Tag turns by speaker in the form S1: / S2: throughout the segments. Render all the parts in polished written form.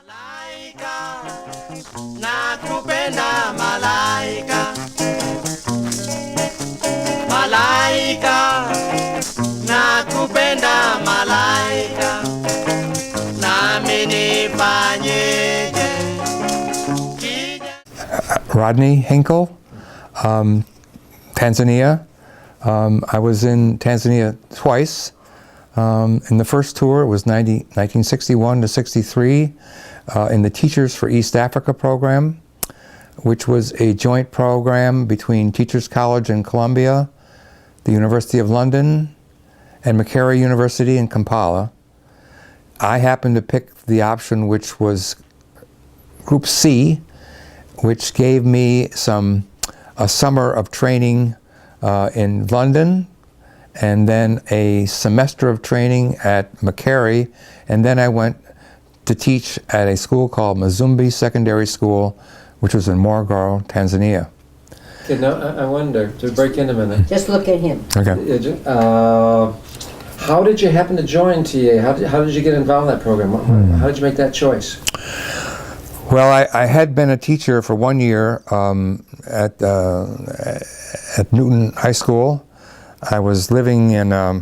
S1: Malaika, nakupenda malaika. Malaika, nakupenda malaika. Nami nifanyeje?
S2: Rodney Hinkle, Tanzania. I was in Tanzania twice. In the first tour, it was 1961 to 63, in the Teachers for East Africa program, which was a joint program between Teachers College in Columbia, the University of London, and Makerere University in Kampala. I happened to pick the option which was Group C, which gave me a summer of training in London, and then a semester of training at Makerere, and then I went to teach at a school called Mazumbi Secondary School, which was in Morogoro, Tanzania.
S3: Okay, now I wonder, to break in a minute.
S4: Just look at him.
S2: Okay.
S3: How did you happen to join TA? How did you get involved in that program? How did you make that choice?
S2: Well, I had been a teacher for 1 year at Newton High School. I was living in a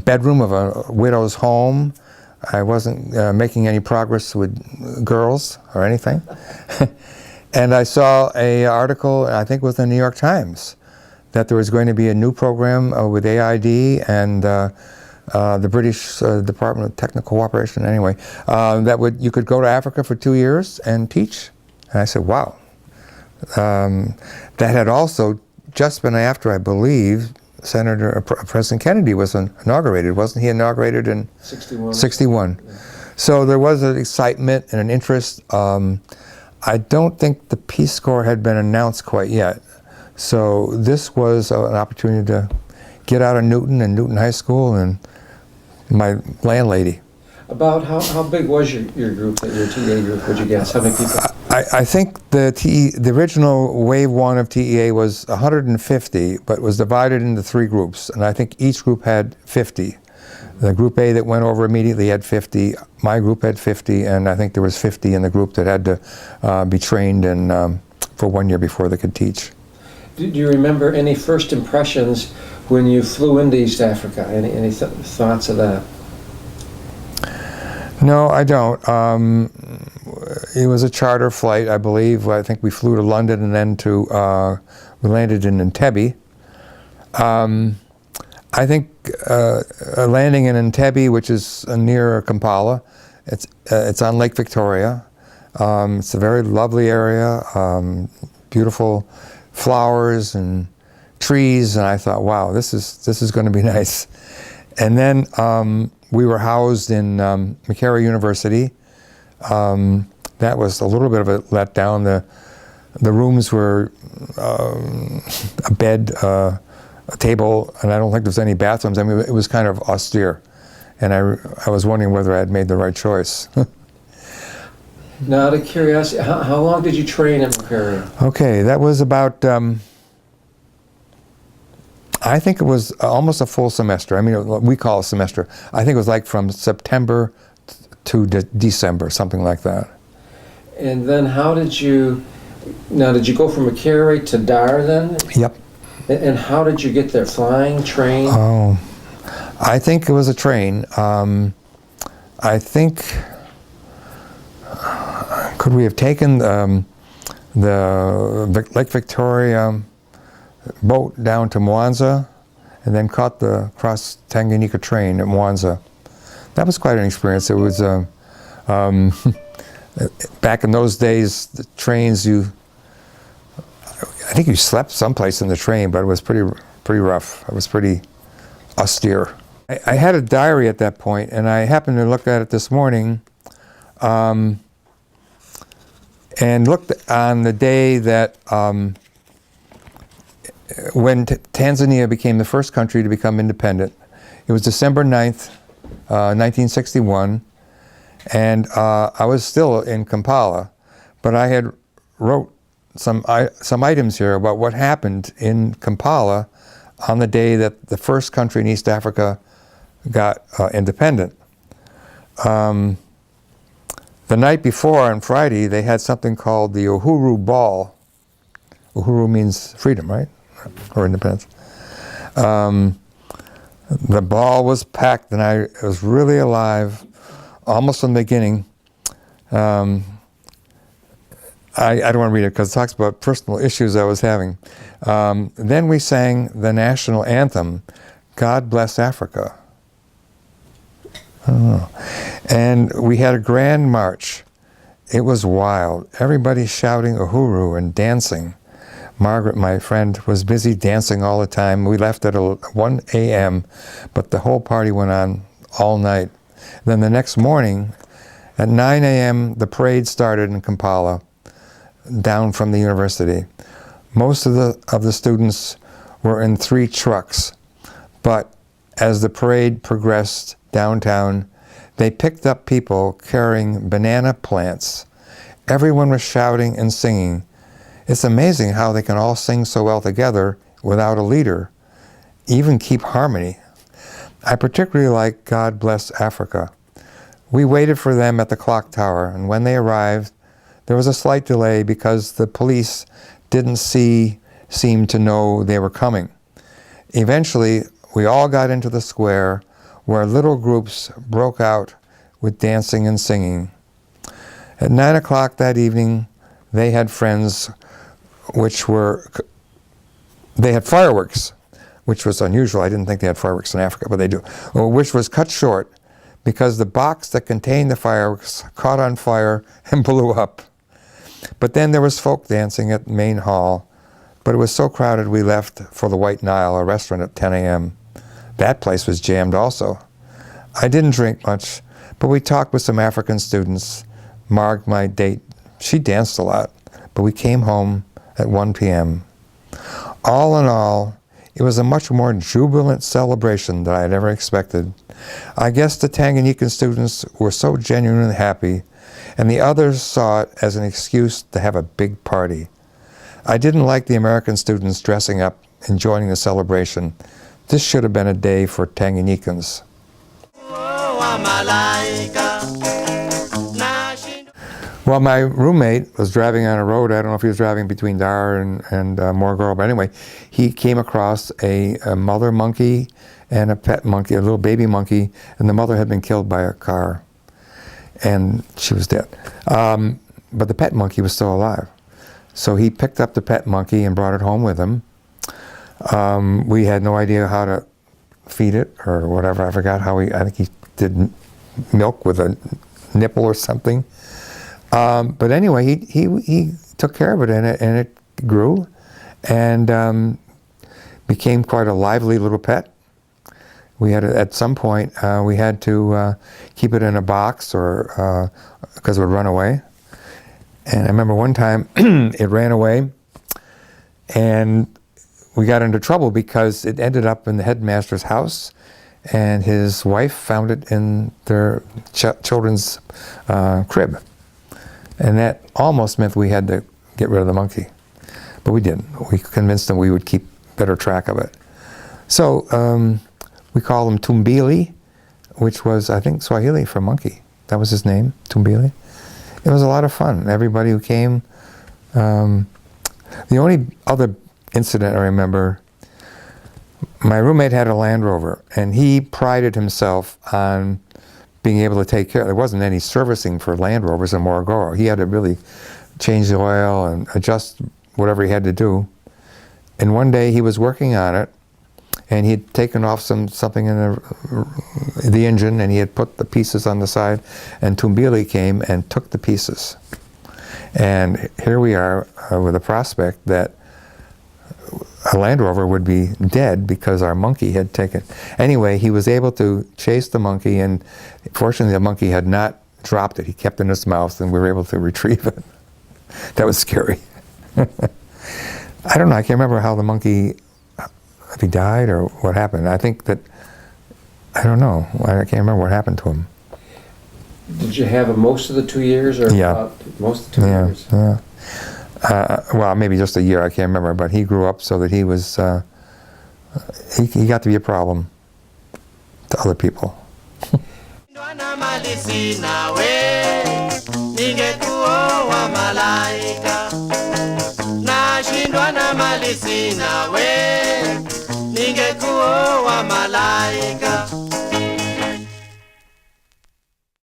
S2: bedroom of a widow's home. I wasn't making any progress with girls or anything. And I saw an article, I think it was in the New York Times, that there was going to be a new program with AID and the British Department of Technical Cooperation, anyway, you could go to Africa for 2 years and teach. And I said, wow. That had also just been after, I believe, President Kennedy was inaugurated. Wasn't he inaugurated in 61? Yeah. So there was an excitement and an interest. I don't think the Peace Corps had been announced quite yet. So this was an opportunity to get out of Newton and Newton High School and my landlady.
S3: About how big was your group, your TEA group, would you guess? How many people?
S2: I think the original wave one of TEA was 150, but was divided into 3 groups, and I think each group had 50. The group A that went over immediately had 50, my group had 50, and I think there was 50 in the group that had to be trained for 1 year before they could teach.
S3: Do you remember any first impressions when you flew into East Africa? Any thoughts of that?
S2: No, I don't. It was a charter flight, I believe. I think we flew to London and then we landed in Entebbe. I think landing in Entebbe, which is near Kampala, it's on Lake Victoria. It's a very lovely area, beautiful flowers and trees, and I thought, wow, this is going to be nice. And then we were housed in Makerere University. That was a little bit of a letdown. The rooms were a bed, a table, and I don't think there was any bathrooms. I mean, it was kind of austere, and I was wondering whether I had made the right choice.
S3: Now, out of curiosity, how long did you train at Makerere?
S2: Okay, that was about. I think it was almost a full semester. I mean, what we call a semester. I think it was like from September to December, something like that.
S3: And then did you go from Makerere to Dar then?
S2: Yep.
S3: And how did you get there? Flying, train?
S2: Oh, I think it was a train. I think, could we have taken the Lake Victoria boat down to Mwanza and then caught the cross Tanganyika train at Mwanza. That was quite an experience. It was back in those days, the trains, I think you slept someplace in the train, but it was pretty rough. It was pretty austere. I had a diary at that point, and I happened to look at it this morning and looked on the day that when Tanzania became the first country to become independent. It was December 9th, 1961, and I was still in Kampala, but I had wrote some items here about what happened in Kampala on the day that the first country in East Africa got independent. The night before, on Friday, they had something called the Uhuru Ball. Uhuru means freedom, right? Or independence. The ball was packed, and I was really alive, almost from the beginning. I don't want to read it because it talks about personal issues I was having. Then we sang the national anthem, God Bless Africa. Oh. And we had a grand march. It was wild. Everybody shouting Uhuru and dancing. Margaret, my friend, was busy dancing all the time. We left at 1 a.m., but the whole party went on all night. Then the next morning, at 9 a.m., the parade started in Kampala, down from the university. Most of the students were in 3 trucks, but as the parade progressed downtown, they picked up people carrying banana plants. Everyone was shouting and singing. It's amazing how they can all sing so well together without a leader, even keep harmony. I particularly like God Bless Africa. We waited for them at the clock tower, and when they arrived, there was a slight delay because the police didn't seem to know they were coming. Eventually, we all got into the square where little groups broke out with dancing and singing. At 9 o'clock that evening, they had friends they had fireworks, which was unusual. I didn't think they had fireworks in Africa, but they do, which was cut short because the box that contained the fireworks caught on fire and blew up. But then there was folk dancing at the main hall, but it was so crowded we left for the White Nile, a restaurant, at 10 a.m. That place was jammed also. I didn't drink much, but we talked with some African students. Marg, my date, she danced a lot, but we came home at 1 p.m. All in all, it was a much more jubilant celebration than I had ever expected. I guess the Tanganyikan students were so genuinely happy, and the others saw it as an excuse to have a big party. I didn't like the American students dressing up and joining the celebration. This should have been a day for Tanganyikans. Well, my roommate was driving on a road. I don't know if he was driving between Dar and Morogoro, but anyway, he came across a mother monkey and a pet monkey, a little baby monkey, and the mother had been killed by a car, and she was dead. But the pet monkey was still alive. So he picked up the pet monkey and brought it home with him. We had no idea how to feed it or whatever. I forgot how I think he did milk with a nipple or something. But anyway, he took care of it, and it grew and became quite a lively little pet. We had at some point we had to keep it in a box or because it would run away. And I remember one time it ran away, and we got into trouble because it ended up in the headmaster's house, and his wife found it in their children's crib. And that almost meant we had to get rid of the monkey. But we didn't. We convinced them we would keep better track of it. So we call him Tumbili, which was, I think, Swahili for monkey. That was his name, Tumbili. It was a lot of fun. Everybody who came. The only other incident I remember, my roommate had a Land Rover, and he prided himself on being able to take care. There wasn't any servicing for Land Rovers in Morogoro. He had to really change the oil and adjust whatever he had to do. And one day he was working on it, and he had taken off something in the engine, and he had put the pieces on the side, and Tumbili came and took the pieces. And here we are with a prospect that a Land Rover would be dead because our monkey had taken. Anyway, he was able to chase the monkey, and fortunately the monkey had not dropped it. He kept it in his mouth, and we were able to retrieve it. That was scary. I don't know, I can't remember how the monkey, if he died or what happened. I think that, I don't know, I can't remember what happened to him.
S3: Did you have him most of the 2 years, or
S2: yeah.
S3: Most of the 2 years?
S2: Yeah. Well, maybe just a year, I can't remember, but he grew up so that he was, he got to be a problem to other people.
S1: nawe ningekuwa malaika.